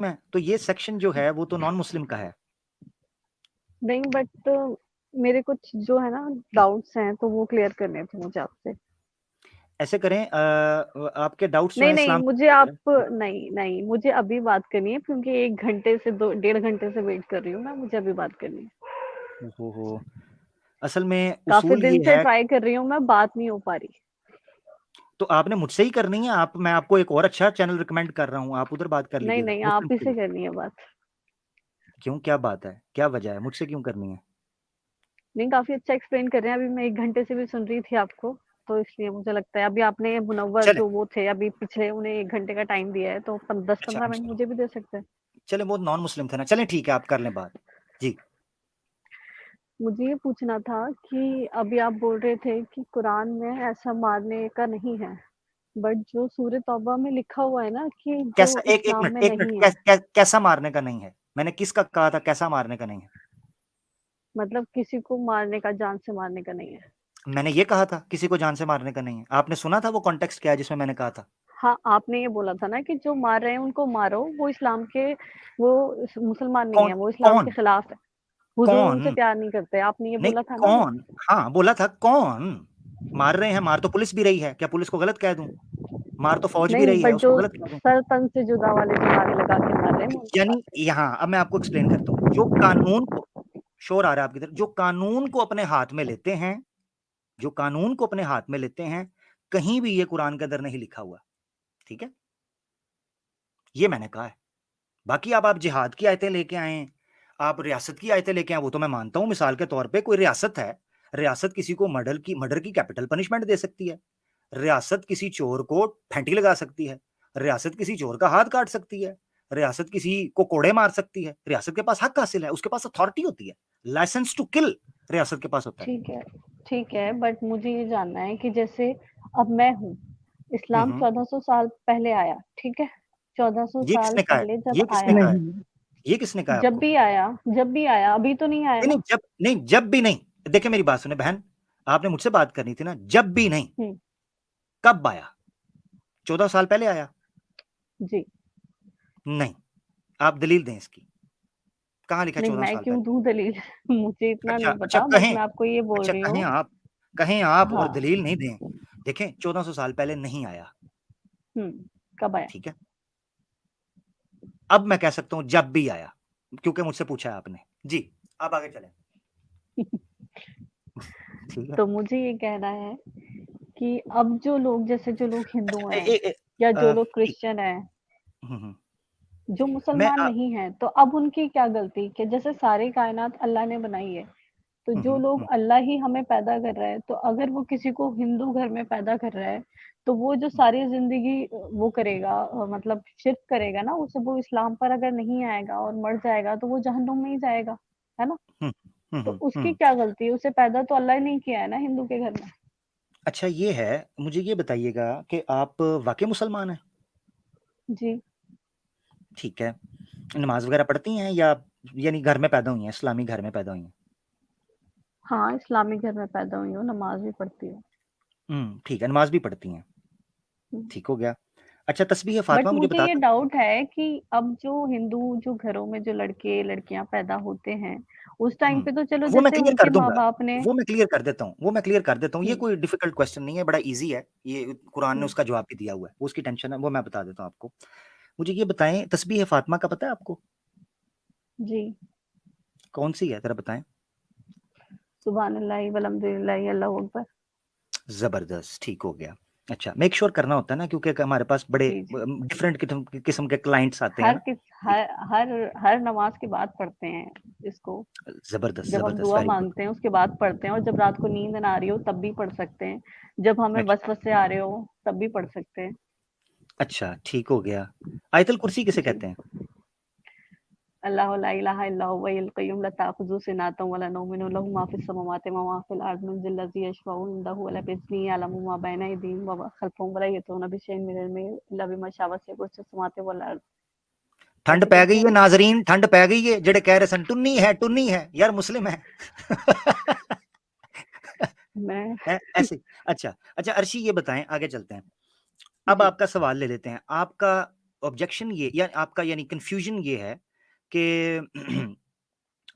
है, तो ये सेक्शन जो है वो तो नॉन मुस्लिम का है। नहीं बट मेरे कुछ जो है ना डाउट्स हैं तो वो क्लियर करने थे मुझे आपसे। ऐसे करें, आपके डाउट्स जो नहीं है नहीं इस्लाम मुझे आप नहीं नहीं मुझे अभी बात करनी है क्योंकि 1 घंटे से 1.5 घंटे से वेट कर रही हूँ मैं, मुझे अभी बात करनी है। हो असल में काफी उसूल दिन ये से है। ट्राई कर रही हूँ मैं, बात नहीं हो पा रही। तो आपने मुझसे ही करनी है, आप मैं आपको एक और अच्छा चैनल रिकमेंड कर रहा हूँ, आप उधर बात कर नहीं लीजिएगा नहीं मुस्लिम आप ही से टीवी। करनी है बात। क्यों, क्या बात है, क्या वजह है, मुझसे क्यों करनी है? नहीं काफी अच्छा एक्सप्लेन कर रहे हैं, अभी मैं 1 घंटे से भी सुन रही थी आपको, तो इसलिए मुझे लगता है अभी आपने मुनव्वर चले जो वो थे अभी पिछले उन्हें 1 घंटे का टाइम दिया है तो 10-15 मिनट अच्छा, मुझे भी दे सकते हैं। चले वो नॉन मुस्लिम थे ना, चले ठीक है, आप कर लें बात। जी। मुझे ये पूछना था कि अभी आप बोल रहे थे कि कुरान में ऐसा मारने का नहीं है, बट जो सूरह तौबा में लिखा हुआ है ना कि जो कैसा, एक इस्लाम मिनट, में एक मिनट, नहीं है, कैसा मारने का नहीं है? मैंने किसका कहा था कैसा मारने का नहीं है? मतलब किसी को मारने का, जान से मारने का नहीं है। मैंने ये कहा था किसी को जान से मारने का नहीं है। आपने सुना था वो कॉन्टेक्स्ट क्या है जिसमें मैंने कहा था? हाँ आपने ये बोला था ना कि जो मार रहे हैं उनको मारो, वो इस्लाम के, वो मुसलमान नहीं कौन है, वो इस्लाम के कौन खिलाफ है, हुजूर कौन? उनसे प्यार नहीं करते, आपने ये नहीं, बोला था ना अभी। कौन? हाँ बोला था, कौन मार रहे हैं? मार तो पुलिस भी रही है, क्या पुलिस को गलत कह दूं? मार तो फौज भी नहीं रही है, बट जो उसको गलत कह दूं? सर तन से जुदा वाले जो नारे लगा के मार रहे हैं मैं उनकी बात यानी कर यहाँ अब मैं आपको एक्सप्लेन करता हूँ, जो कानून को, शोर आ रहा है आपकी तरफ, जो कानून को अपने हाथ में लेते हैं, जो कानून को अपने हाथ में लेते हैं, कहीं भी ये कुरान के अंदर नहीं लिखा हुआ। ठीक है, ये मैंने कहा है। बाकी अब आप जिहाद की आयतें लेके आए, आप रियासत की आयतें लेके आए, वो तो मैं मानता हूं। मिसाल के तौर पे कोई रियासत है, रियासत किसी को मर्डर की कैपिटल पनिशमेंट दे सकती है, रियासत किसी चोर को फैंटी लगा सकती है, रियासत किसी चोर का हाथ काट सकती है, रियासत किसी को कोड़े मार सकती है। रियासत के पास हक हासिल है, उसके पास अथॉरिटी होती है, लाइसेंस टू किल रियासत के पास होता है। ठीक है बट मुझे ये जानना है कि जैसे अब मैं हूँ, इस्लाम हम्म। 1400 साल पहले आया, ठीक है, 1400 ये साल किसने कहा है? पहले जब ये किसने आया, कहा है? ये किसने कहा है जब आपको? भी आया, जब भी आया, अभी तो नहीं आया नहीं ना। नहीं, जब भी नहीं। देखिए मेरी बात सुने बहन, आपने मुझसे बात करनी थी ना, जब भी नहीं। हम्म। कब आया? 14 साल पहले आया? जी। नहीं। आप दलील दें इसकी, कहां लिखा है नहीं 14 मैं साल क्यों पहले? दूं दलील मुझे इतना अच्छा नहीं अच्छा, पता, बट कहें, मैं आपको ये बोल अच्छा रही कहें हूँ। आप, कहें आप और हाँ। दलील नहीं दें। देखें 1400 साल पहले नहीं आया। कब आया? ठीक है, अब मैं कह सकता हूं जब भी आया, क्योंकि मुझसे पूछा है आपने। जी, आप आगे चलें। ठीक है। तो मुझे ये कहना है कि अब जो लोग, जैसे जो लोग हिंदू अच्छा, हैं या जो लोग ठीक। क्रिश्चियन हैं, हम्म। जो मैं मुसलमान नहीं है, तो अब उनकी क्या गलती कि जैसे सारी कायनात अल्लाह ने बनाई है, तो जो लोग, अल्लाह ही हमें पैदा कर रहा है, तो अगर वो किसी को हिंदू घर में पैदा कर रहा है, तो वो जो सारी जिंदगी वो करेगा, मतलब शिर्क करेगा ना, उसे वो इस्लाम पर अगर नहीं आएगा और मर जाएगा तो वो जहन्नुम में ही जाएगा, है ना। हम्म तो हम्म उसकी हम्म। क्या गलती है, उसे पैदा तो अल्लाह ही नहीं किया है ना हिंदू के घर में। अच्छा ये है, मुझे ये बताइएगा कि आप वाकई मुसलमान हैं? जी। ठीक है, नमाज वगैरह पढ़ती हैं या, यानी घर में पैदा हुई हैं, इस्लामी घर में पैदा हुई हैं? हाँ इस्लामिक घर में पैदा हुई हूँ, नमाज भी पढ़ती हूँ। ठीक है, नमाज भी पढ़ती हैं। ठीक हो गया। अच्छा, तस्बीह बट फातिमा मुझे मुझे बता ये सकती हैं? डाउट है कि अब जो हिंदू जो घरों में जो लड़के लड़कियां पैदा होते हैं, उस टाइम पे तो चलो वो मैं जैसे क्लियर कर उनके माँ दूंगा, बाप ने। वो मैं क्लियर कर देता हूँ, वो मैं क्लियर कर देता हूँ। ये हम्म। कोई डिफिकल्ट क्वेश्चन नहीं है, बड़ा इजी है ये, कुरान ने हम्म। उसका जवाब भी दिया हुआ है, वो उसकी टेंशन है, वो मैं बता देता हूँ आपको। मुझे ये बताएं, तस्बीह फातिमा का पता है आपको? जी। कौन सी है, जरा बताएं। सुभान अल्लाह वल्हम्दुलिल्लाह अल्लाहू अकबर। जबरदस्त, ठीक हो गया। अच्छा, मेक श्योर करना होता है ना, क्योंकि हमारे पास बड़े जी जी। डिफरेंट किस्म के क्लाइंट्स आते हैं हर ना। किस जी, हर हर हर नमाज के बाद पढ़ते हैं इसको। जबरदस्त जब हम जबरदस्त, दुआ वेरी गुड। मांगते हैं उसके बाद पढ़ते हैं, और जब रात को नींद ना आ रही हो तब भी पढ़ सकते हैं, जब हमें अच्छा वसवसे आ रहे हो तब भी पढ़ सकते हैं। अच्छा, ठीक हो गया। आयतल कुर्सी किसे जी। कहते हैं? अल्लाहु ला इलाहा इल्ला हुवा वल कय्यूम ला ताखुज़ु सिनातun वला नौम लहु मा फिस समावाति व मा फिल अर्दि मिन ज़िल्लज़ि यशफ़उ इंदहु वला बिइज़्निहि यअलमु मा बैना अयदीहिम व ख़ल्फ़हुम वला यहूतूना बिशैइन मिन इल्मिहि इल्ला बिमा शाअ वसिअ कुर्सियुहु समावाति वल अर्द। ठंड ऐसे पै करके गई है है ना। नाजरीन, ठंड पै गई है, जेड़े कह रहे सन टुन्नी है, टुन्नी है, यार मुस्लिम है। मैं ऐसे। अच्छा अच्छा, अर्शी ये बताएं, आगे चलते हैं। अब जी। आपका सवाल ले लेते हैं। आपका ऑब्जेक्शन ये या आपका यानी कंफ्यूजन ये है कि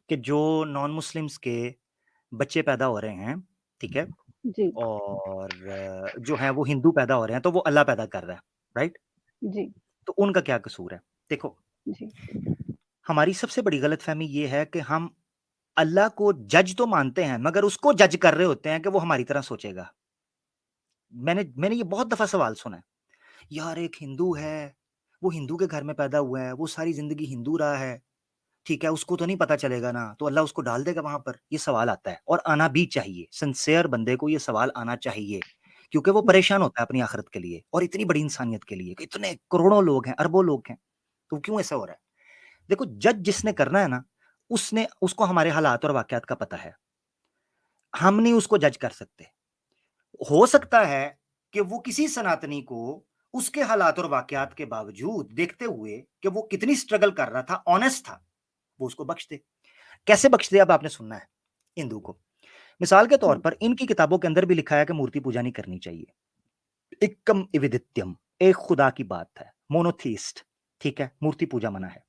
कि जो नॉन मुस्लिम्स के बच्चे पैदा हो रहे हैं, ठीक है? जी, और जो हैं वो हिंदू पैदा हो रहे हैं, तो वो अल्लाह पैदा कर रहा है, राइट? जी, तो उनका क्या कसूर है? देखो, जी, हमारी सबसे बड़ी गलतफ़हमी ये है कि हम अल्लाह को जज तो मानते हैं, मगर उसको जज कर रहे होते हैं कि वो हमारी तरह सोचेगा। मैंने मैंने ये बहुत दफ़ा सवाल सुना है, यार एक हिंदू है, वो हिंदू के घर में पैदा हुआ है, वो सारी ज़िंदगी हिंदू रहा है, ठीक है, उसको तो नहीं पता चलेगा ना, तो अल्लाह उसको डाल देगा वहाँ पर? ये सवाल आता है और आना भी चाहिए। सिंसियर बंदे को ये सवाल आना चाहिए, क्योंकि वो परेशान होता है अपनी आखिरत के लिए और इतनी बड़ी इंसानियत के लिए कि इतने करोड़ों लोग हैं, अरबों लोग हैं, तो क्यों ऐसा हो रहा है? देखो, जज जिसने करना है ना, उसने उसको हमारे हालात और वाक़यात का पता है। हम नहीं उसको जज कर सकते। हो सकता है कि वो किसी सनातनी को उसके हालात और वाक़यात के बावजूद देखते हुए कि वो कितनी स्ट्रगल कर रहा था, ऑनेस्ट था, वो उसको बख्श दे। कैसे बख्श दे अब आपने सुनना है, हिंदू को। मिसाल के तौर हुँ, पर इनकी किताबों के अंदर भी लिखा है कि मूर्ति पूजा नहीं करनी चाहिए। इक्कम इविदित्यम, एक खुदा की बात है, मोनोथीस्ट, ठीक है? मूर्ति पूजा मना है।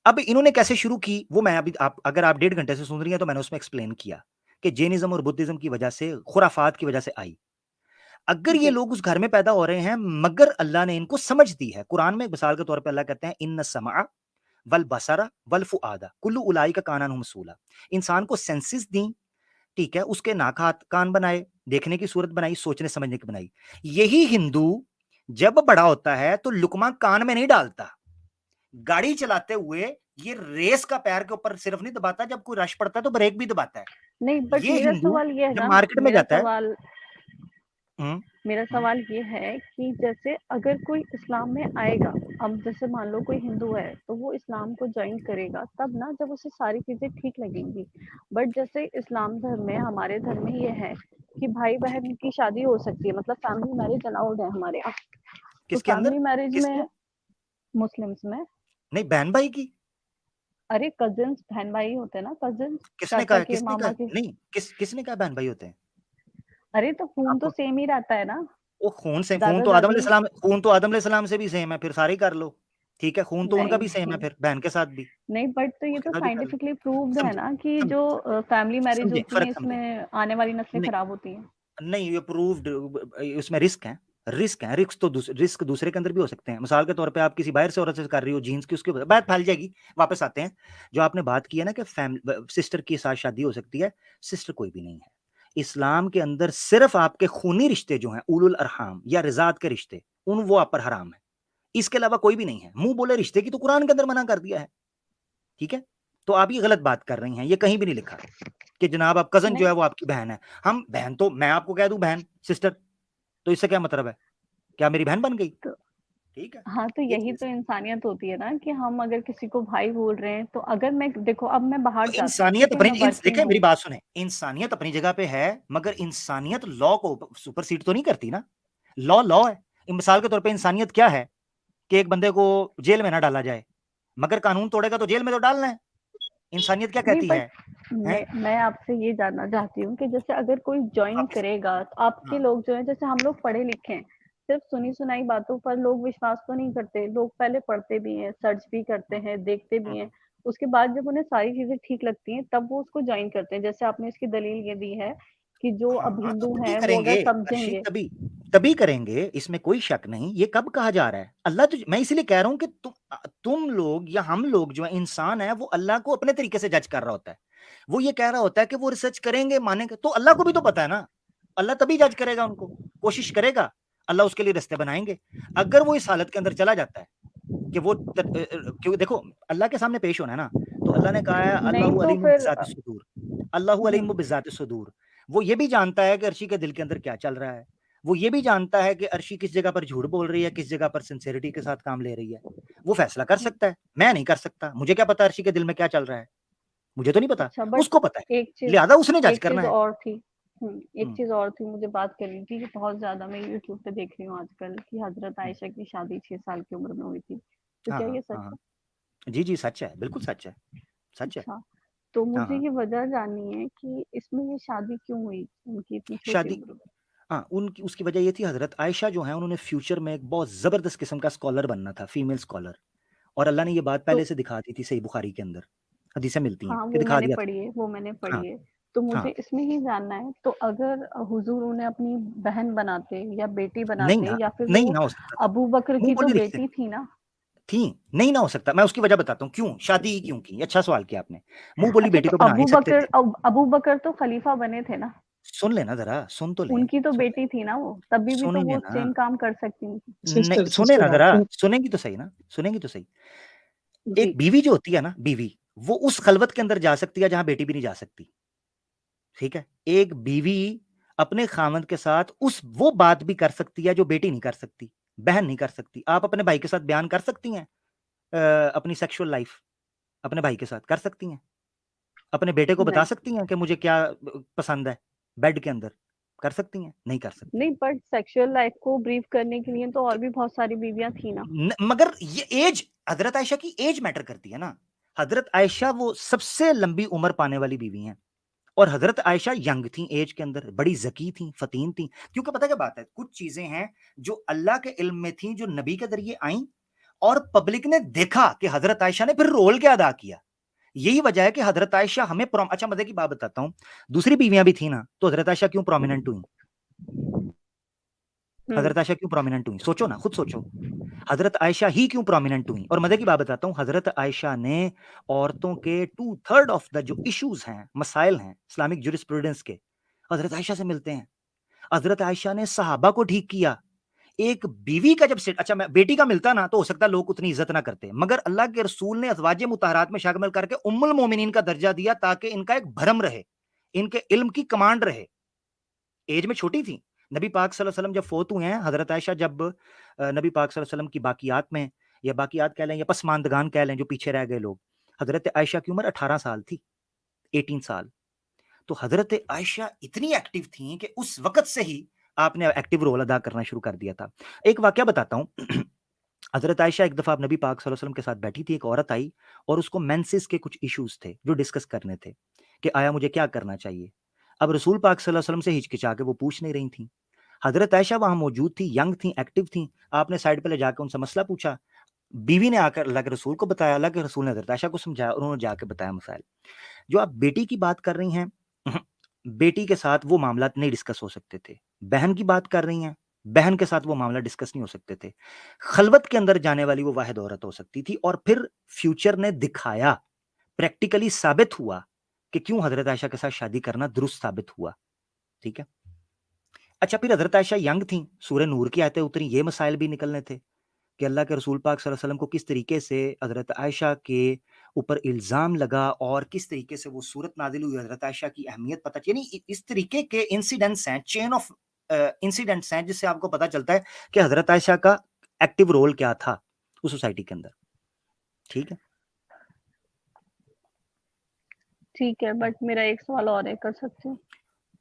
अब इन्होंने कैसे शुरू की, वो मैं अभी आप अगर आप 1.5 घंटे से सुन रही हैं, तो मैंने उसमें एक्सप्लेन किया कि जैनिज़्म और बुद्धिज़्म की वजह से, खुराफात की वजह से आई। अगर ये जी, लोग उस घर में पैदा हो रहे हैं, मगर अल्लाह ने इनको समझ दी है। कुरान में मिसाल के तौर पे अल्लाह कहते हैं, इन्न समा वल बसरा वल फुआदा कुल्लु उलाइका काना अनहु मसूला। इंसान को सेंसेस दी, ठीक है? उसके नाक हाथ कान बनाए, देखने की सूरत बनाई, सोचने समझने की बनाई। यही हिंदू जब बड़ा होता है तो लुकमा कान में नहीं डालता। गाड़ी चलाते हुए ये रेस का पैर के ऊपर सिर्फ नहीं दबाता, जब कोई रश पड़ता है तो ब्रेक भी दबाता है। नहीं बट ये मेरा हिंदू सवाल ये है जब ना, मार्केट में मेरा जाता है। सवाल हम्म, मेरा हम्म, सवाल ये है कि जैसे अगर कोई इस्लाम में आएगा, अब जैसे मान लो कोई हिंदू है, तो वो इस्लाम को जॉइन करेगा तब ना जब उसे सारी चीज़ें ठीक लगेंगी। बट जैसे इस्लाम धर्म में, हमारे धर्म में ये है कि जी, भाई-बहन की शादी हो सकती है, मतलब फैमिली मैरिज अलाउड है हमारे यहाँ। तो किसके अंदर, फैमिली मैरिज किसके? में मुस्लिम्स में, नहीं, बहन भाई की। अरे कज़िन्स बहन-भाई होते हैं ना, कज़िन्स, किसने कहा चाचा है? के, किसने कहा मामा है? के। नहीं, किसने कहा बहन भाई होते हैं? अरे तो खून तो आपको सेम ही रहता है ना, वो दादा-दादी। खून तो आदम अलैहिस्सलाम से भी सेम है, फिर सारे ही कर लो। ठीक है, खून तो उनका नहीं, भी सेम है, नहीं। फिर बहन के साथ भी, नहीं बट तो ये उसके तो साथ भी कर लो। साइंटिफिकली प्रूव्ड है समझे, ना कि जो समझे, फैमिली मैरिज समझे, होती है फ़र्क समझे। इसमें आने वाली नस्लें नहीं, खराब होती हैं। नहीं, ये प्रूव्ड उसमें रिस्क दूसरे के अंदर भी हो सकते हैं। मिसाल के तौर पे आप किसी बाहर से औरत से कर रही हो, जीन्स की, उसकी बात फैल जाएगी। वापस आते हैं, जो आपने बात की है ना कि सिस्टर के साथ शादी हो सकती है, सिस्टर कोई भी नहीं है। इस्लाम के अंदर सिर्फ आपके खूनी रिश्ते जो हैं, उलुल अरहाम या रिज़ात के रिश्ते, वो आप पर हराम है। इसके अलावा कोई भी नहीं है। मुँह बोले रिश्ते की तो कुरान के अंदर मना कर दिया है, ठीक है? तो आप ये गलत बात कर रही हैं, ये कहीं भी नहीं लिखा कि जनाब आप कज़न जो नहीं है वो आपकी बहन है। हम बहन तो मैं आपको कह दूँ बहन, सिस्टर, तो इससे क्या मतलब है? क्या मेरी बहन बन गई? तो ठीक है, हाँ, तो ये यही चीज़। तो इंसानियत होती है ना कि हम अगर किसी को भाई बोल रहे हैं, तो अगर मैं देखो अब मैं बाहर तो जाती हूँ, ठीक है? मैं वर्किंग देखिए मेरी हूँ। बात सुनें, इंसानियत अपनी जगह पे है, मगर इंसानियत लॉ को सुपरसीड तो नहीं करती ना। लॉ है। मिसाल के तौर पे इंसानियत क्या है कि एक बंदे को जेल में ना डाला जाए, मगर कानून तोड़ेगा तो जेल में तो डालना है। इंसानियत क्या नहीं कहती बट है? हैं? मैं आपसे ये जानना चाहती हूँ कि जैसे अगर कोई जॉइन वापस करेगा, तो आपके हाँ, लोग जो हैं, जैसे हम लोग पढ़े लिखे हैं, सिर्फ हुँ, सुनी-सुनाई बातों पर लोग विश्वास तो नहीं करते। लोग पहले पढ़ते भी हैं, सर्च भी करते हुँ, हैं, देखते भी हैं। हुँ। उसके बाद जब उन्हें सारी चीज़ें ठीक लगती हैं, तब वो उसको जॉइन करते हैं। जैसे आपने इसकी दलील ये दी है कि जो अब हाँ, तो हिंदू तभी हैं, वो अगर करेंगे, अर्शी समझेंगे। तभी तभी करेंगे, इसमें कोई शक नहीं। ये कब कहा जा रहा है? अल्लाह तो मैं इसीलिए कह रहा हूँ कि तुम लोग या हम लोग जो है इंसान है, वो अल्लाह को अपने तरीके से जज कर रहा होता है। वो ये कह रहा होता है कि वो रिसर्च करेंगे, मानेंगे, तो अल्लाह को भी तो पता है ना। अल्लाह तभी जज करेगा उनको, कोशिश करेगा, अल्लाह उसके लिए रास्ते बनाएँगे। अगर वो इस हालत के अंदर चला जाता है कि क्योंकि देखो अल्लाह के सामने पेश होना है ना, तो अल्लाह ने कहा है नहीं अल्लाहु तो अलीमुम फिर बिज़ातिस सुदूर, अल्लाहु अलीमुम हुँ। बिज़ातिस सुदूर। वो ये भी जानता है कि अर्शी के दिल के अंदर क्या चल रहा है। वो ये भी जानता है कि अर्शी किस जगह पर झूठ बोल रही है, किस जगह पर सिंसेरिटी के साथ काम ले रही है। वो फैसला कर सकता है, मैं नहीं कर सकता। मुझे क्या पता अर्शी के दिल में क्या चल रहा है? मुझे तो नहीं पता, अच्छा बट उसको पता है। एक चीज़ लिहाज़ा उसने जज एक करना चीज़ है। और थी। एक हुँ, चीज़ और थी मुझे बात करनी थी कि बहुत ज़्यादा मैं यूट्यूब पे देख रही हूँ आजकल कि हज़रत हुँ। आयशा की शादी 6 साल की उम्र में हुई थी। तो हाँ, क्या हाँ, ये सच हाँ, हाँ। है? जी, जी, सच है, बिल्कुल सच है, सच है। अच्छा, तो हाँ, मुझे हाँ। ये वजह जाननी है कि इसमें ये शादी क्यों हुई उनकी इतनी छोटी शादी उम्र में? हाँ, उनकी उसकी वजह ये थी, हज़रत आयशा जो हैं उन्होंने फ्यूचर में एक बहुत ज़बरदस्त किस्म का स्कॉलर बनना था, फीमेल स्कॉलर, और अल्लाह ने ये बात तो पहले से दिखा दी थी सही बुखारी के अंदर, हदीसें मिलती हैं हाँ, कि वो दिखा मैंने दिया था। पढ़ी है, वो मैंने हाँ, पढ़ी है। तो मुझे हाँ। इसमें ही जानना है, तो अगर हुज़ूर उन्हें अपनी बहन बनाते या बेटी नहीं बनाते, ना, या फिर नहीं वो ना हो सकता था। अबू बकर मुँह की तो बोली रिश्ते बेटी थी ना? थी, नहीं ना हो सकता। मैं उसकी वजह बताता हूँ क्यों, शादी ही क्यों की? अच्छा सवाल किया आपने। मुँह बोली अच्छा, बेटी तो को बना नहीं सकते थे। अबू बकर तो खलीफा बने थे ना? सुन लेना ज़रा, सुन तो लें, उनकी तो सुन बेटी थी ना वो, तभी भी तो सुनेंगे वो ना। सेम काम कर सकती थी। नहीं, सुने सिस्टर ना आप ज़रा, सुनेंगी तो सही ना, सुनेंगी तो सही। जी। एक बीवी जो होती है ना, बीवी, वो उस खलवत के अंदर जा सकती है जहाँ बेटी भी नहीं जा सकती, ठीक है? एक बीवी अपने खामंद के साथ उस वो बात भी कर सकती है जो बेटी नहीं कर सकती, बहन नहीं कर सकती। आप अपने भाई के साथ बयान कर सकती हैं अपनी सेक्सुअल लाइफ़ अपने भाई के साथ कर सकती हैं? अपने बेटे को बता नहीं, सकती हैं कि मुझे क्या पसंद है बेड के अंदर? कर सकती हैं? नहीं कर सकती। नहीं, बट सेक्सुअल लाइफ को ब्रीफ करने के लिए तो और क भी बहुत सारी बीवियाँ थी ना। मगर ये एज, हज़रत आयशा की एज मैटर करती है ना। हज़रत आयशा वो सबसे लंबी उम्र पाने वाली बीवी हैं, और हज़रत आयशा यंग थी एज के अंदर, बड़ी ज़की थी, फ़तीन थी। क्योंकि पता क्या बात है, कुछ चीज़ें हैं जो अल्लाह के इल्म में थी, जो नबी के ज़रिए आईं, और पब्लिक ने देखा कि हज़रत आयशा ने फिर रोल क्या अदा किया। यही वजह है कि हज़रत आयशा हमें अच्छा मज़े की बात बताता हूँ, दूसरी बीवियाँ भी थी ना, तो हज़रत आयशा क्यों प्रोमिनेंट हुईं? हुँ, हज़रत आयशा क्यों प्रोमिनेंट हुईं? सोचो ना, खुद सोचो। हज़रत आयशा ही क्यों प्रोमिनेंट हुईं? और मज़े की बात बताता हूँ, हज़रत आयशा ने औरतों के 2/3 ऑफ द जो इश्यूज़ हैं, मसाइल हैं, इस्लामिक जूरिस्प्रूडेंस के, हज़रत आयशा से मिलते हैं। हज़रत आयशा ने सहाबा को ठीक किया। एक बीवी का जब से अच्छा मैं बेटी का मिलता ना, तो हो सकता है लोग उतनी इज़्ज़त ना करते। मगर अल्लाह के रसूल ने अज़वाजे मुतहहरात में शामिल करके उम्मुल मोमिनीन का दर्जा दिया, ताकि इनका एक भरम रहे, इनके इल्म की कमांड रहे। एज में छोटी थी। नबी पाक सल्लल्लाहु अलैहि वसल्लम जब फ़ौत हुए हैं, हज़रत आयशा जब नबी पाक सल्लल्लाहु अलैहि वसल्लम की बाकियात में, या बाकियात कह लें या पसमानदगान कह लें, जो पीछे रह गए लोग, हज़रत आयशा की उम्र 18 साल थी, 18 साल। तो हज़रत आयशा इतनी एक्टिव थीं कि उस वक़्त से ही आपने एक्टिव रोल अदा करना शुरू कर दिया था। एक वाक़या बताता हूँ। हज़रत आयशा एक दफ़ा नबी पाक सल्लल्लाहु अलैहि वसल्लम के साथ बैठी थी, एक औरत आई और उसको मेंसेस के कुछ इश्यूज़ थे, जो डिस्कस करने थे, कि आया मुझे क्या करना चाहिए? अब रसूल पाक सल्लल्लाहु अलैहि वसल्लम से हिचकिचा के वो पूछ नहीं रही थीं। हज़रत आयशा वहाँ मौजूद थी, यंग थी, एक्टिव थी, आपने साइड पे ले जाके उनसे मसला पूछा। बीवी ने आकर अल्लाह के रसूल को बताया, अल्लाह के रसूल ने हज़रत आयशा को समझाया, उन्होंने जाके बताया मसाइल। जो आप बेटी की बात कर रही हैं, बेटी के साथ वो मामलात नहीं डिस्कस हो सकते थे। बहन की बात कर रही हैं, बहन के साथ वो मामला डिस्कस नहीं हो सकते थे। खलवत के अंदर जाने वाली वो वाहिद औरत हो सकती थी, और फिर फ्यूचर ने दिखाया, प्रैक्टिकली साबित हुआ कि क्यों हज़रत आयशा के साथ शादी करना दुरुस्त साबित हुआ। ठीक है? अच्छा, फिर हज़रत आयशा यंग थीं, सूरह नूर की आयतें उतरी, ये मसाइल भी निकलने थे कि अल्लाह के रसूल पाक सल्लल्लाहु अलैहि वसल्लम को किस तरीके से हज़रत आयशा के ऊपर इल्ज़ाम लगा, और किस तरीके से वो सूरत नाज़िल हुई, हज़रत आयशा की अहमियत पता, यानी इस तरीके के इंसिडेंट्स हैं, चेन ऑफ इंसिडेंट्स हैं, जिससे आपको पता चलता है कि हज़रत आयशा का एक्टिव रोल क्या था उस सोसाइटी के अंदर। ठीक है? ठीक है, बट मेरा एक सवाल और है, कर सकती हूँ?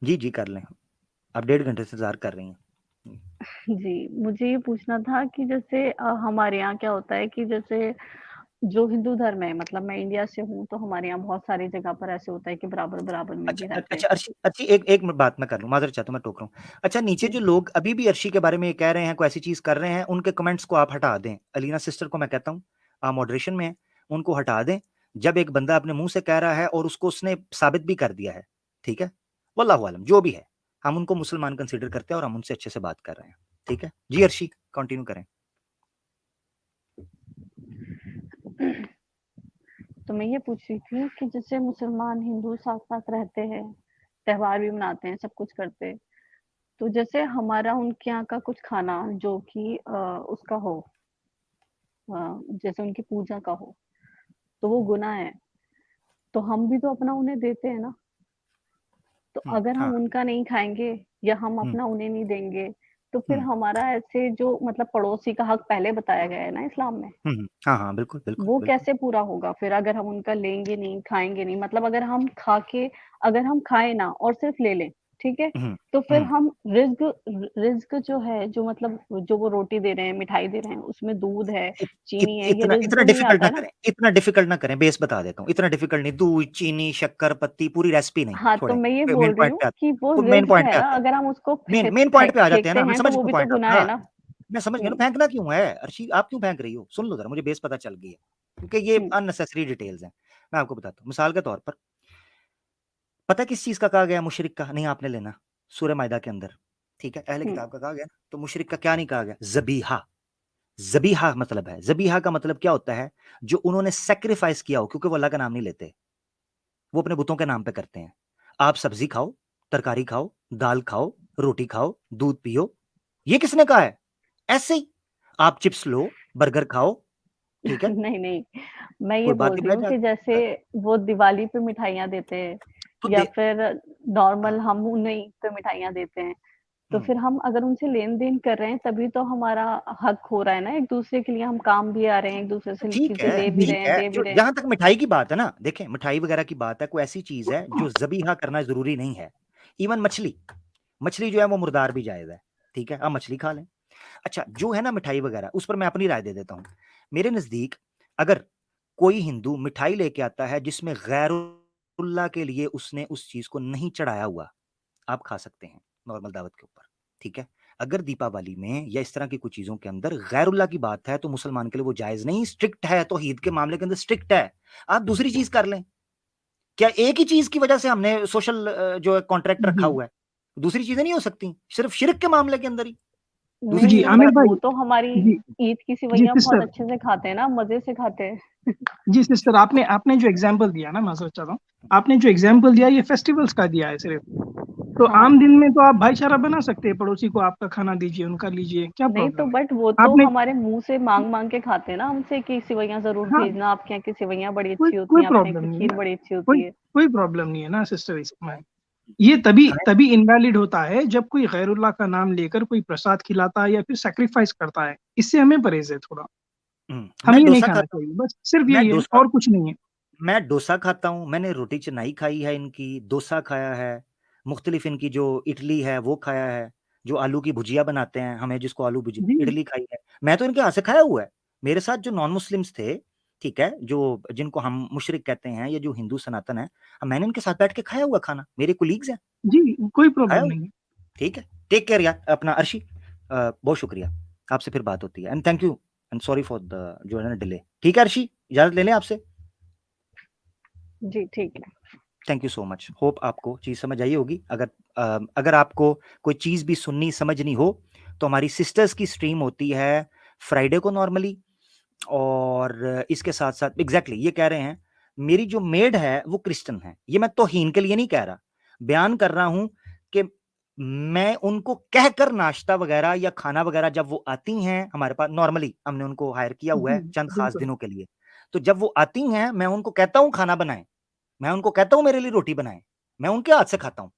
जी, जी, कर लें। आप 1.5 घंटे से इंतज़ार कर रही हैं। जी, मुझे ये पूछना था कि जैसे हमारे यहाँ क्या होता है कि जैसे जो हिंदू धर्म है, मतलब मैं इंडिया से हूँ, तो हमारे यहाँ बहुत सारी जगह पर ऐसे होता है कि बराबर-बराबर में भी रहते हैं। अच्छा अर्शी अर्शी, एक एक बात मैं कर लूँ, माज़रत चाहता हूँ, मैं टोक रहा हूँ। अच्छा, नीचे जी, जो लोग अभी भी अर्शी के बारे में ये कह रहे हैं, कोई ऐसी चीज़ कर रहे हैं, उनके कमेंट्स को आप हटा दें। अलीना सिस्टर को मैं कहता हूँ, आप मॉडरेशन में हैं, उनको हटा दें। जब एक बंदा अपने मुँह से कह रहा है और उसको उसने साबित भी कर दिया है, ठीक है? वल्लाहु आलम, जो भी है, हम उनको मुसलमान कंसीडर करते हैं और हम उनसे अच्छे से बात कर रहे हैं, ठीक है? जी अर्शी, कंटिन्यू करें। तो मैं ये पूछ रही थी कि जैसे मुसलमान, हिंदू साथ-साथ रहते हैं, त्योहार भी मनाते हैं, सब कुछ करते हैं। तो जैसे हमारा उनके यहाँ का कुछ खाना जो कि उसका हो, जैसे उनकी पूजा का हो, तो वो गुनाह है। तो हम भी तो अपना उन्हें देते हैं ना। तो अगर हम हाँ, उनका नहीं खाएँगे या हम हुँ, अपना उन्हें नहीं देंगे, तो फिर हुँ, हमारा ऐसे जो मतलब पड़ोसी का हक पहले बताया गया है ना इस्लाम में, हुँ, हुँ। हाँ, हाँ, बिल्कुल, बिल्कुल, वो बिल्कुल। कैसे पूरा होगा फिर अगर हम उनका लेंगे नहीं, खाएँगे नहीं? मतलब अगर हम खाएँ ना और सिर्फ़ ले लें, ठीक है? हम्म, तो फिर हम रिज़्क जो है, जो मतलब जो वो रोटी दे रहे हैं, मिठाई दे रहे हैं, उसमें दूध है, चीनी है, ये इतना रिज़्क इतना में ही डिफिकल्ट आता ना है ना? करें, इतना डिफिकल्ट ना करें, बेस बता देता हूँ, इतना डिफिकल्ट नहीं, दूध, चीनी, शक्कर, पत्ती, पूरी रेसिपी नहीं, हाँ, तो छोड़ें, मैं ये मेन बोल रही पॉइंट हूँ पे आते कि वो हैं, मेन रिज़्क पॉइंट है पे ना, आते हैं, अगर हम उसको मेन पॉइंट पे आ जाते हैं फेंकते ना, मैं हैं, तो समझ वो भी तो पॉइंट गुनाह हाँ, है ना? मैं समझ गया ना, हुँ, फेंकना क्यों है? अर्शी आप क्यों फेंक रही हो? सुन लो ज़रा, मुझे बेस पता चल गई है, क्योंकि ये हुँ, अननेसेसरी डिटेल्स हैं। मैं आपको बताता हूँ, मिसाल के तौर पर, पता है किस चीज़ का कहा गया मुशरिक का? नहीं आपने लेना, सूरह माइदा के अंदर, ठीक है? अहले हुँ, किताब का कहा गया, तो मुशरिक का क्या नहीं कहा गया? ज़बीहा। ज़बीहा मतलब है, ज़बीहा का मतलब क्या होता है? जो उन्होंने सैक्रिफाइस किया हो, क्योंकि वो अल्लाह का नाम नहीं लेते, वो अपने बुतों के नाम पे करते हैं। आप सब्ज़ी खाओ, तरकारी खाओ, दाल खाओ, रोटी खाओ, दूध पियो, ये किसने कहा है? ऐसे ही। आप चिप्स लो, बर्गर खाओ, ठीक है? नहीं, नहीं, मैं ये कोई बात बोल नहीं रही बैठ हूँ कि जैसे जाता है। वो दिवाली पे मिठाइयाँ देते हैं तो या दे फिर नॉर्मल हाँ, हम उन्हें ईद पे मिठाइयाँ देते हैं, तो हुँ। फिर हम अगर उनसे लेन-देन कर रहे हैं, तभी तो हमारा हक हो रहा है ना, एक-दूसरे के लिए हम काम भी आ रहे हैं, एक-दूसरे तो से चीज़ें ले भी ठीक रहे हैं, है, दे भी जो रहे हैं। जहाँ तक मिठाई की बात है ना, देखें मिठाई वगैरह की बात है, कोई ऐसी चीज़ है जो ज़बीहा करना ज़रूरी नहीं है। इवन मछली, मछली जो है वो मुर्दार भी जायज़ है, ठीक है? आप मछली खा लें। अच्छा, जो है ना मिठाई वगैरह, उस पर मैं अपनी राय दे देता हूँ। मेरे नज़दीक अगर कोई हिंदू मिठाई लेके आता है जिसमें गैरुल्लाह के लिए उसने उस चीज़ को नहीं चढ़ाया हुआ, आप खा सकते हैं नॉर्मल दावत के ऊपर, ठीक है? अगर दीपावली में या इस तरह की कुछ चीज़ों के अंदर गैरुल्लाह की बात है, तो मुसलमान के लिए वो जायज़ नहीं, स्ट्रिक्ट है, तौहीद के मामले के अंदर स्ट्रिक्ट है। आप दूसरी चीज़ कर लें। क्या एक ही चीज़ की वजह से हमने सोशल जो है कॉन्ट्रैक्ट रखा जी हुआ है? दूसरी चीज़ें नहीं हो सकती, सिर्फ़ शिर्क के मामले के अंदर ही। दूसरी जी नहीं, चीज़ें आमिर मतलब बट वो भाई। तो हमारी जी ईद की जी सेवइयाँ बहुत सिस्टर। अच्छे से खाते हैं ना, मज़े से खाते हैं। जी सिस्टर, आपने आपने जो एग्जांपल दिया ना, मैं सोच रहा हूँ, आपने जो एग्जांपल दिया ये फेस्टिवल्स का दिया है सिर्फ। तो हाँ, आम दिन में तो आप भाईचारा बना सकते हैं, पड़ोसी को आपका खाना दीजिए, उनका लीजिए, क्या नहीं तो प्रॉब्लम है? बट वो तो आपने हमारे मुँह से माँग-माँग के खाते हैं ना हमसे कि सेवइयाँ ज़रूर हाँ, भेजना, आपके यहाँ की सेवइयाँ बड़ी कोई अच्छी होती कोई हैं, अपने यहाँ प्रॉब्लम की नहीं है खीर ना, बड़ी अच्छी कोई होती है। कोई प्रॉब्लम नहीं है ना सिस्टर इसमें। ये तभी खाएँ तभी इनवैलिड होता है जब कोई गैरुल्लाह का नाम लेकर कोई प्रसाद खिलाता है या फिर सैक्रिफाइस करता है, इससे हमें परहेज है थोड़ा। हमें मैं ये नहीं डोसा खाना खाता हूँ, चाहिए, बस सिर्फ मैं यही है डोसा और कुछ नहीं है। मैं डोसा खाता हूँ, मैंने रोटी चनाई खाई है इनकी, डोसा खाया है, मुख्तलिफ इनकी जो इडली है वो खाया है, जो आलू की भुजिया बनाते हैं, हमें जिसको आलू भुजी जी इडली खाई है। मैं तो इनके हाथ से खाया हुआ है। मेरे साथ जो नॉन मुस्लिम्स थे, ठीक है? जो जिनको हम मुशरिक कहते हैं या जो हिंदू सनातन हैं, मैंने इनके साथ बैठ के खाया हुआ खाना। मेरे कोलीग्स हैं, जी कोई खाया प्रॉब्लम हुआ, नहीं है। ठीक है? टेक केयर यार अपना अर्शी बहुत शुक्रिया। आपसे फिर बात होती है and thank you and sorry for the जो है ना डिले। ठीक है अर्शी, इजाज़त ले लें आपसे? जी, ठीक है। Thank you so much. Hope आपको चीज़ समझ आई होगी। अगर आपको कोई चीज़ भी सुननी समझनी हो, तो हमारी सिस्टर्स की स्ट्रीम होती है फ्राइडे को नॉर्मली, और इसके साथ-साथ एग्ज़ैक्टली ये कह रहे हैं, मेरी जो मेड है वो क्रिश्चियन है। ये मैं तौहीन के लिए नहीं कह रहा, बयान कर रहा हूँ कि मैं उनको कहकर नाश्ता वग़ैरह या खाना वग़ैरह जब वो आती हैं हमारे पास, नॉर्मली हमने उनको हायर किया हुआ जी है चंद ख़ास बिल्कुल। दिनों के लिए। तो जब वो आती हैं, मैं उनको कहता हूँ खाना बनाएँ। मैं उनको कहता हूँ मेरे लिए रोटी बनाएँ, मैं उनके हाथ से खाता हूँ,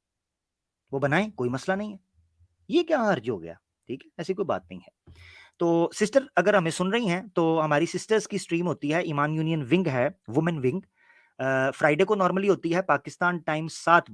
वो बनाएँ, कोई मसला नहीं है। ये क्या हर्ज हो गया? ठीक है, ऐसी कोई बात नहीं है। तो सिस्टर अगर हमें सुन रही हैं, तो हमारी सिस्टर्स की स्ट्रीम होती है, ईमान यूनियन विंग है, वुमेन विंग, फ्राइडे को नॉर्मली होती है पाकिस्तान टाइम 7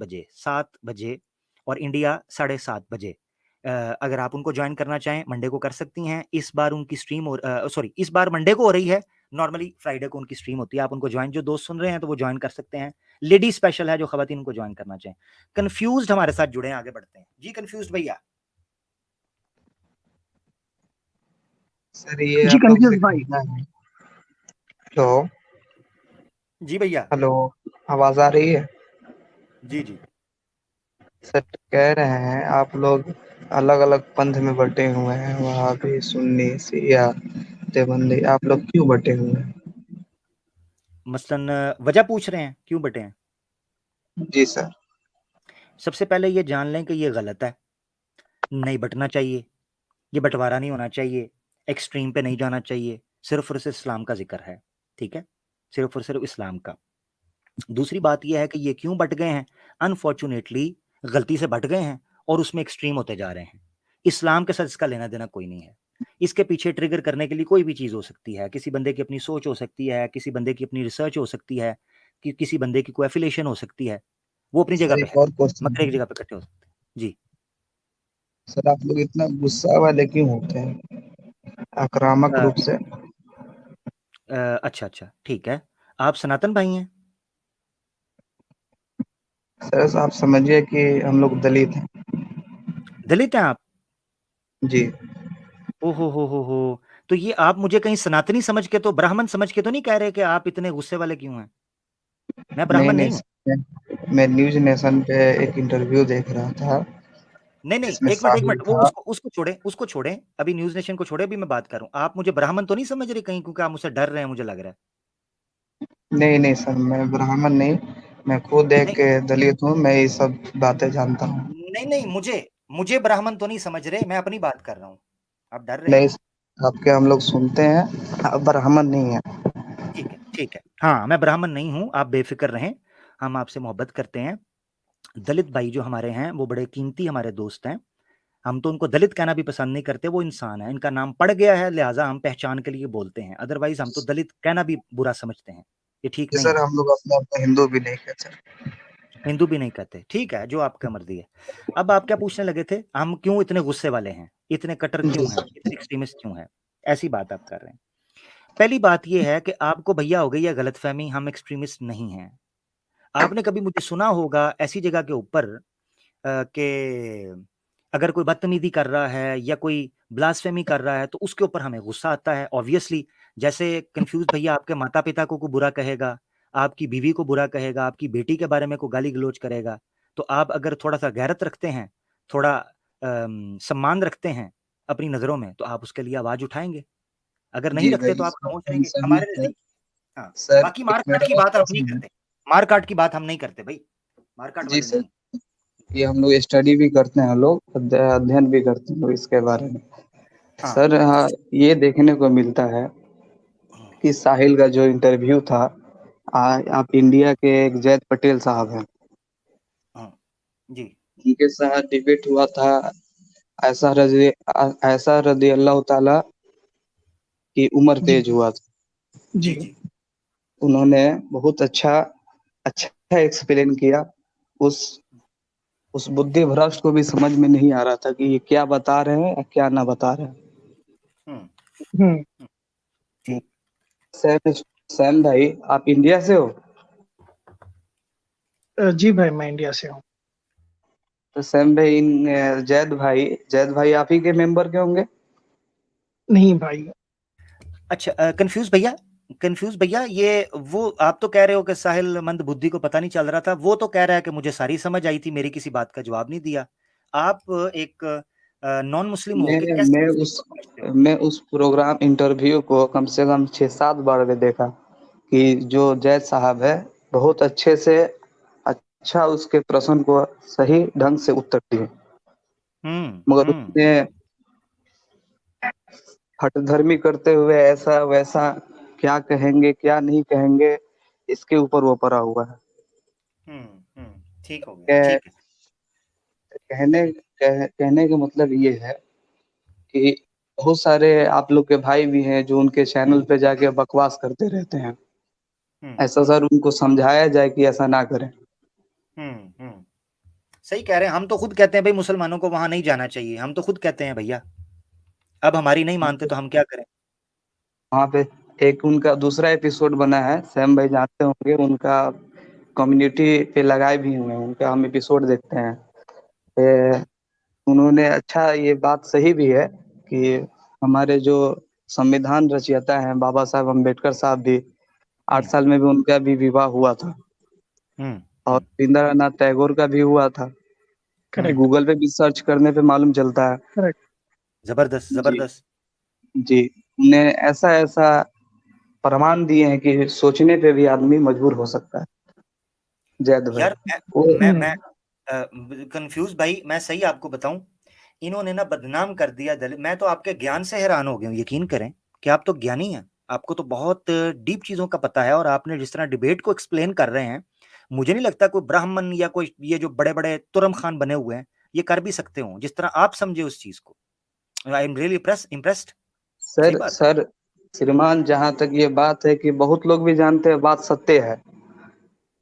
बजे और इंडिया 7:30 बजे। अगर आप उनको जॉइन करना चाहें, मंडे को कर सकती हैं। इस बार उनकी स्ट्रीम सॉरी इस बार मंडे को हो रही है, नॉर्मली फ्राइडे को उनकी स्ट्रीम होती है। आप उनको जॉइन, जो दोस्त सुन रहे हैं, तो वो जॉइन कर सकते हैं। लेडी स्पेशल है, जो खवातीन को जॉइन करना चाहें। कन्फ्यूज़्ड हमारे साथ जुड़े हैं, आगे बढ़ते हैं। जी कन्फ्यूज़्ड भैया। सर ये जी आप लोग से कंफ्यूज भाई। कहना है। हेलो। जी भैया। हेलो। आवाज आ रही है? जी, जी। सर कह रहे हैं आप लोग अलग अलग पंथ में बटे हुए हैं, वहाबी, सुन्नी, शिया, देवबंदी, आप लोग क्यों बटे हुए हैं? मसलन वजह पूछ रहे हैं, क्यों बटे हैं? जी सर। सबसे पहले ये जान लें कि ये गलत है, नहीं बँटना चाहिए, ये बँटवारा नहीं होना चाहिए, एक्सट्रीम पे नहीं जाना चाहिए, सिर्फ़ और सिर्फ़ इस्लाम का ज़िक्र है, ठीक है? सिर्फ़ और सिर्फ़ इस्लाम का। दूसरी बात ये है कि ये क्यों बँट गए हैं? अनफॉर्च्यूनेटली गलती से बँट गए हैं और उसमें एक्सट्रीम होते जा रहे हैं। इस्लाम के साथ इसका लेना-देना कोई नहीं है। इसके पीछे ट्रिगर करने के लिए कोई भी चीज़ हो सकती है, किसी बंदे की अपनी सोच हो सकती है, किसी बंदे की अपनी रिसर्च हो सकती है, कि किसी बंदे की कोई एफ़िलिएशन हो सकती है, वो अपनी जगह सर पे एक है, और क्वेश्चन मगर एक है। जगह पे इकट्ठे हो सकते हैं। जी। सर आप लोग इतना गुस्सा वाले क्यों होते हैं आक्रामक अ, रूप से? अच्छा, अच्छा, ठीक है। आप सनातन भाई हैं? सर आप समझिए कि हम लोग दलित हैं। दलित हैं आप? जी। ओहो हो! तो ये आप मुझे कहीं सनातनी समझ के तो ब्राह्मण समझ के तो नहीं कह रहे कि आप इतने गुस्से वाले क्यों हैं? मैं नहीं ब्राह्मण नहीं नहीं हूँ। सर, मैं न्यूज नेशन पे एक इंटरव्यू देख रहा था नहीं, नहीं, जिसमें 1 साहिल मिनट, वो था। उसको छोड़ें, अभी न्यूज़ नेशन को छोड़ें, अभी मैं बात कर रहा हूँ। आप मुझे ब्राह्मण तो नहीं समझ रहे कहीं, क्योंकि आप मुझसे डर रहे हैं, मुझे लग रहा है। नहीं नहीं सर, मैं ब्राह्मण नहीं, मैं खुद एक नहीं, दलित हूँ, मैं ये सब बातें जानता हूँ। नहीं, नहीं, मुझे ब्राह्मण तो नहीं समझ रहे, मैं अपनी बात कर रहा हूँ। आप डर रहे नहीं हैं। सर, आपके हम लोग सुनते हैं, आप ब्राह्मण नहीं है। ठीक है, ठीक है। हाँ, मैं ब्राह्मण नहीं हूँ, आप बेफ़िक्र रहें, हम आपसे मोहब्बत करते हैं। दलित भाई जो हमारे हैं, वो बड़े कीमती हमारे दोस्त हैं। हम तो उनको दलित कहना भी पसंद नहीं करते, वो इंसान हैं। इनका नाम पड़ गया है, लिहाज़ा हम पहचान के लिए बोलते हैं। अदरवाइज़ हम तो दलित कहना भी बुरा समझते हैं। ये ठीक जी नहीं सर, है। हम लोग अपने आप को हिंदू भी नहीं कहते सर। हिंदू भी नहीं कहते। ठीक है, जो आपका मर्ज़ी है। अब आप क्या पूछने लगे थे? हम क्यों इतने गुस्से वाले हैं? इतने कट्टर जी क्यों हैं? सर। इतने एक्सट्रीमिस्ट क्यों हैं? ऐसी बात आप कर रहे हैं। पहली बात ये है कि आपको भैया हो गई है गलतफ़हमी, हम एक्सट्रीमिस्ट नहीं हैं। आपने कभी मुझे सुना होगा ऐसी जगह के ऊपर कि अगर कोई बदतमीज़ी कर रहा है या कोई ब्लास्फेमी कर रहा है, तो उसके ऊपर हमें गुस्सा आता है। ऑब्वियसली, जैसे कन्फ्यूज़ भैया आपके माता-पिता को कोई बुरा कहेगा, आपकी बीवी को बुरा कहेगा, आपकी बेटी के बारे में कोई गाली-गलौज करेगा, तो आप अगर थोड़ा-सा गैरत रखते हैं, थोड़ा सम्मान रखते हैं अपनी नज़रों में, तो आप उसके लिए आवाज़ उठाएँगे। अगर नहीं जी रखते भाई, तो इस आप बात खामोश से हम रहेंगे। हमारे सहमत है। नज़दीक हाँ, सर बाकी एक मार-काट मेरा की और बात हम नहीं प्रश्न है। करते। मार-काट की बात हम नहीं करते भई, मार-काट जी वाले सर, नहीं। ये हम लोग स्टडी भी करते हैं, हम लोग अध्ययन भी करते हैं इसके बारे में। हाँ। सर ये देखने को मिलता है कि साहिल का जो इंटरव्यू था, आप इंडिया के एक जैद पटेल साहब हैं, हाँ, जी। उनके साथ डिबेट हुआ था। ऐसा रजी ऐसा रदी अल्लाह ताला की उम्र जी तेज हुआ था। जी। जी, जी। उन्होंने बहुत अच्छा अच्छा एक्सप्लेन किया। उस उस बुद्धि भ्रष्ट को भी समझ में नहीं आ रहा था कि ये क्या बता रहे हैं या क्या ना बता रहे हैं। हुँ, हम्म। हुँ, ठीक। सैम सैम भाई, आप इंडिया से हो? जी भाई, मैं इंडिया से हूँ। तो सैम भाई, जैद भाई आप ही के मेंबर के होंगे? नहीं भाई। अच्छा कन्फ्यूज़ भैया ये वो आप तो कह रहे हो कि साहिल मंदबुद्धि को पता नहीं चल रहा था, वो तो कह रहा है कि मुझे सारी समझ आई थी, मेरी किसी बात का जवाब नहीं दिया। आप एक नॉन मुस्लिम मैं होके कैसे मैं उस चीज़ उस को समझते हो? मैं उस प्रोग्राम इंटरव्यू को कम से कम 6-7 बार में देखा कि जो जैद साहब है, बहुत अच्छे से अच्छा उसके प्रश्न को सही ढंग से उत्तर दिए। हुँ, मगर हुँ, उसने हठधर्मी करते हुए ऐसा वैसा क्या कहेंगे क्या नहीं कहेंगे, इसके ऊपर वो पड़ा हुआ है। हुँ, हुँ, ठीक हो गया, कह, ठीक है। कहने का मतलब ये है कि बहुत सारे आप लोग के भाई भी हैं जो उनके चैनल पे जाके बकवास करते रहते हैं। हुँ, ऐसा हुँ, सर उनको समझाया जाए कि ऐसा ना करें। हुँ, हुँ। सही कह रहे हैं, हम तो खुद कहते हैं भई मुसलमानों को वहाँ नहीं जाना चाहिए, हम तो खुद कहते हैं भैया। अब हमारी नहीं मानते तो हम क्या करें? वहाँ पे एक उनका दूसरा एपिसोड बना है, सैम भाई जानते होंगे, उनका कम्युनिटी पे लगाए भी हुए हैं, उनका हम एपिसोड देखते हैं। ए, उन्होंने अच्छा ये बात सही भी है कि हमारे जो संविधान रचयिता हैं बाबा साहब अम्बेडकर साहब भी 8 हुँ, साल में भी उनका भी विवाह हुआ था हुँ, और हुँ, रविंद्रनाथ टैगोर का भी हुआ था। ये हुँ। करेक्ट। गूगल पे भी सर्च करने पे मालूम चलता है। करेक्ट। ज़बरदस्त, जी ज़बरदस्त। जी, उन्हें ऐसा ऐसा प्रमाण दिए हैं कि सोचने पे भी आदमी मजबूर हो सकता है। जैद भाई यार वो मैं हम्म। कन्फ्यूज़ भाई मैं सही आपको बताऊँ, इन्होंने ना बदनाम कर दिया दलित मैं तो आपके ज्ञान से हैरान हो गया हूँ, यकीन करें कि आप तो ज्ञानी हैं। आपको तो बहुत डीप चीज़ों का पता है और आपने जिस तरह डिबेट को एक्सप्लेन कर रहे हैं, मुझे नहीं लगता कोई ब्राह्मण या कोई ये जो बड़े-बड़े तुरम खान बने हुए हैं, ये कर भी सकते हों, जिस तरह आप समझे उस चीज़ को। I am really impressed. सही सर बात है। सर श्रीमान, जहाँ तक ये बात है कि बहुत लोग भी जानते हैं बात सत्य है,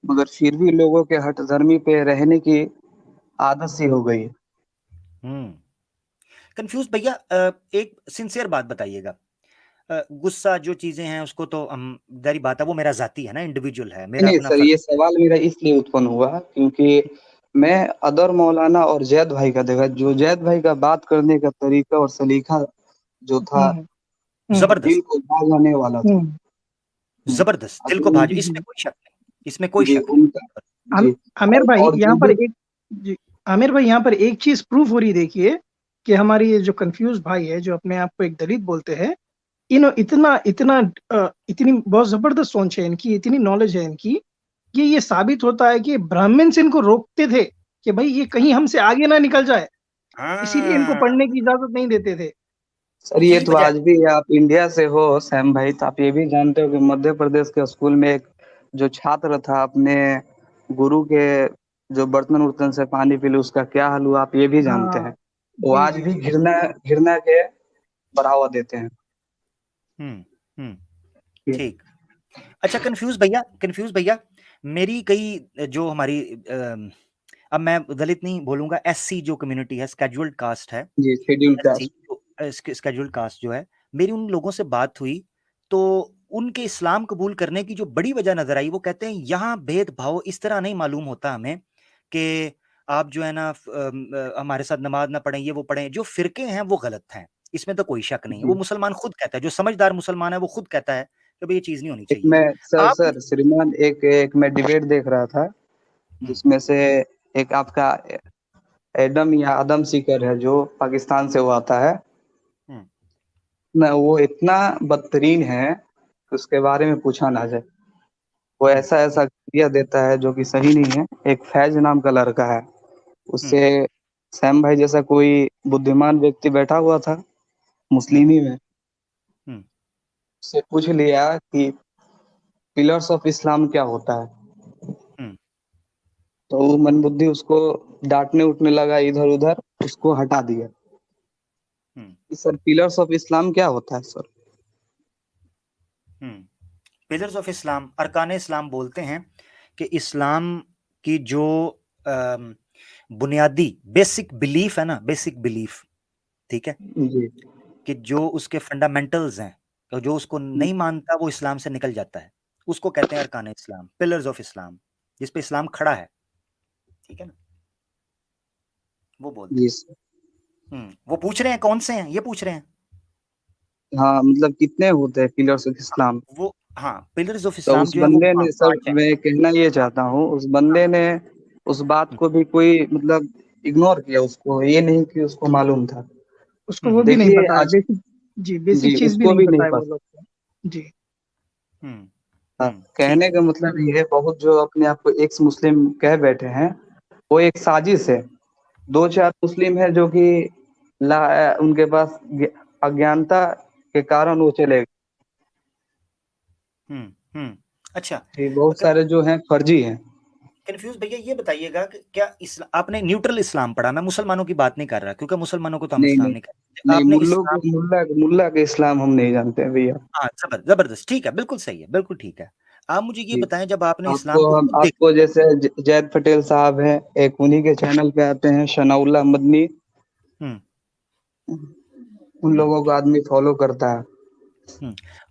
मगर फिर भी लोगों के हठधर्मी पे रहने की आदत सी हो गई है। कंफ्यूज भैया, एक सिंसियर बात बताइएगा। गुस्सा जो चीजें हैं उसको तो हम जारी बात है, वो मेरा जाती है ना, इंडिविजुअल है, मेरा नहीं अपना सर, फर्ज। ये सवाल मेरा इसलिए उत्पन्न हुआ क्योंकि मैं अदर मौलाना और जैद भाई का देखा, जो जैद भाई का बात करने का तरीका और सलीका जो था, दिल जबरदस्त, को भा जाने वाला था। जबरदस्त, दिल को अब भाजो, इसमें कोई शक नहीं, इसमें कोई जी शक उनका नहीं। आम- जी आमिर भाई और यहाँ जो पर जो एक जी, आमिर भाई यहाँ पर एक चीज प्रूफ हो रही, देखिए कि हमारी ये जो कंफ्यूज भाई है, जो अपने आप को एक दलित बोलते हैं, इन इतना इतना इतनी बहुत जबरदस्त सोच है इनकी, इतनी नॉलेज है इनकी, कि ये साबित होता है कि ब्राह्मण्स इनको रोकते थे कि भाई ये कहीं हमसे आगे ना निकल जाए, इसीलिए इनको हाँ, पढ़ने की इजाजत नहीं देते थे। सर ये यही तो वजह आज भी आप इंडिया से हो सैम भाई, तो आप ये भी जानते हो कि मध्य प्रदेश के स्कूल में एक जो छात्र था अपने गुरु के जो बर्तन उर्तन से पानी पी ली, उसका क्या हाल हुआ, आप ये भी जानते हाँ हैं। वो जी आज जी भी जी। घृणा घृणा के बढ़ावा देते हैं। हम्म हम्म ये ठीक। अच्छा कंफ्यूज भैया, मेरी कई जो हमारी अब मैं दलित नहीं बोलूंगा, एससी जो कम्युनिटी है, स्केड्यूल्ड कास्ट है, जी schedule SC caste. Scheduled caste जो है, मेरी उन लोगों से बात हुई तो उनके इस्लाम कबूल करने की जो बड़ी वजह नजर आई, वो कहते हैं यहाँ भेदभाव इस तरह नहीं मालूम होता हमें कि आप जो है ना हमारे साथ नमाज ना पढ़ें, ये वो पढ़ें, जो फिरके हैं वो गलत हैं, इसमें तो कोई शक नहीं है। वो जी मुसलमान खुद कहता है, जो समझदार मुसलमान है वो खुद कहता है कि भाई ये चीज नहीं होनी एक चाहिए। मैं सर आप सर श्रीमान एक मैं डिबेट देख रहा था, हम्म जिसमें से एक आपका एडम या आदम सीकर है जो पाकिस्तान से वो आता है हम्म ना, वो इतना बदतरीन है कि उसके बारे में पूछा ना जाए। वो हम्म ऐसा ऐसा क्रिया देता है जो कि सही नहीं है। एक फैज नाम का लड़का है, हम्म उससे सैम भाई जैसा कोई बुद्धिमान व्यक्ति बैठा हुआ था हम्म मुस्लिमी में, हम्म उससे पूछ लिया कि पिलर्स ऑफ इस्लाम क्या होता है। हम्म तो वो मनबुद्धि उसको डांटने उठने लगा, इधर उधर उसको हटा दिया हम्म कि सर पिलर्स ऑफ इस्लाम क्या होता है sir. Hmm pillars of Islam, अरकान इस्लाम बोलते हैं कि इस्लाम की जो अम, बुनियादी बेसिक बिलीफ है ना, बेसिक बिलीफ, ठीक है, जी कि जो उसके फंडामेंटल्स हैं, तो जो उसको नहीं मानता वो इस्लाम से निकल जाता है, उसको कहते हैं अरकान इस्लाम, पिलर्स ऑफ इस्लाम, जिस पे इस्लाम खड़ा है, ठीक है ना, वो बोलते जी हैं। सर। वो पूछ रहे हैं कौन से हैं, ये पूछ रहे हैं। हाँ मतलब कितने होते हैं पिलर्स ऑफ इस्लाम। वो हाँ, पिलर्स ऑफ तो इस्लाम उस जो है वो बंदे ने सर, पांच है। मैं कहना ये चाहता हूँ, उस बंदे ने उस बात को भी कोई मतलब इग्नोर किया, उसको ये नहीं कि उसको मालूम था। उसको वो भी नहीं देखिए पता है, आज बेसिक जी बेसिक जी चीज भी उसको नहीं भी पता नहीं है वो पता। लोग को। जी हम्म हाँ, ठीक कहने है। का मतलब ये है, बहुत जो अपने आप को एक्स मुस्लिम कह बैठे हैं, वो एक साजिश है। दो चार मुस्लिम है जो कि उनके पास अज्ञानता के कारण वो चले गए। अच्छा, जी, बहुत सारे जो हैं फर्जी हैं। कंफ्यूज भैया ये बताइएगा कि क्या आपने न्यूट्रल इस्लाम पढ़ा? मैं मुसलमानों की बात नहीं कर रहा, क्योंकि मुसलमानों को तो हम नहीं इस्लाम नहीं नहीं कहते, नहीं, आपने मुल्लों इस्लाम। को मुल्ला के इस्लाम हम नहीं जानते हैं भैया। हाँ, जबरदस्त, ठीक है, बिल्कुल सही है, बिल्कुल ठीक है। आप मुझे ये जी बताएं, जब आपने आपको इस्लाम को हम खुद देख आपको लिया। जैसे जैद पटेल साहब हैं, एक उन्हीं के चैनल पे आते हैं, शनाउल्लाह मदनी, हम्म उन हम्म लोगों को आदमी फॉलो करता है।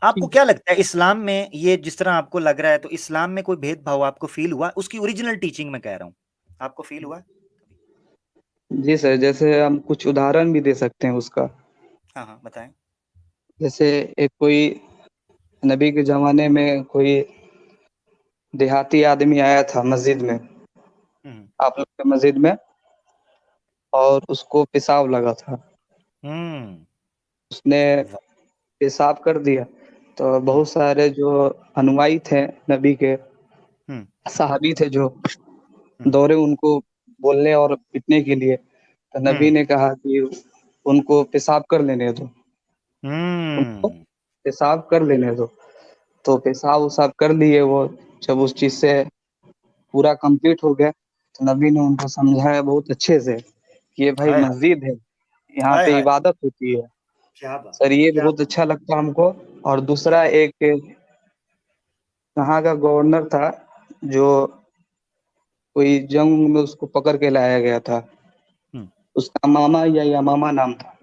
आपको क्या लगता है इस्लाम में, ये जिस तरह आपको लग रहा है, तो इस्लाम में कोई भेदभाव आपको फील हुआ? उसकी ओरिजिनल टीचिंग में कह रहा हूँ, आपको फील हुआ? जी सर, जैसे हम कुछ उदाहरण भी दे सकते हैं उसका। हाँ हाँ, बताएं। जैसे एक कोई नबी के जमाने में कोई देहाती आदमी आया था मस्जिद में, हम्म आप लोग के मस्जिद में, और उसको पेशाब लगा था। हम्म उसने वाह, पेशाब कर दिया, तो हम्म बहुत सारे जो अनुयायी थे नबी के, हम्म सहाबी थे, जो हम्म दौड़े उनको बोलने और पीटने के लिए। तो नबी हम्म ने कहा कि उनको पेशाब कर लेने दो, उनको हम्म पेशाब कर लेने दो। तो पेशाब उसाब कर लिए वो। जब उस चीज से पूरा कंप्लीट हो गया, तो नबी ने उनको समझाया बहुत अच्छे से कि ये भाई हाय हाय मस्जिद है, यहाँ हाय पे हाय, इबादत होती है। क्या बात, सर ये क्या बहुत अच्छा लगता हमको। और क्या दूसरा एक कहाँ का गवर्नर था, जो कोई जंग में उसको पकड़ के लाया गया था, हम्म उसका मामा या यमामा नाम था।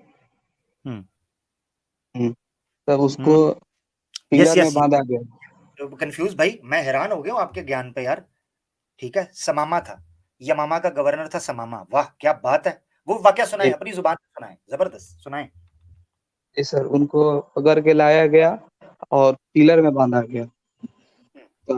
तब उसको यस पिलर में यस बांधा गया। कंफ्यूज भाई, मैं हैरान हो गया हूँ आपके ज्ञान पे यार। ठीक है, समामा था, यमामा का गवर्नर था समामा। वाह क्या बात है। वो वाकया सुनाए, जी अपनी जुबान पे सुनाए, जबरदस्त सुनाए। जी सर, उनको पकड़ के लाया गया और पिलर में बांधा गया। तो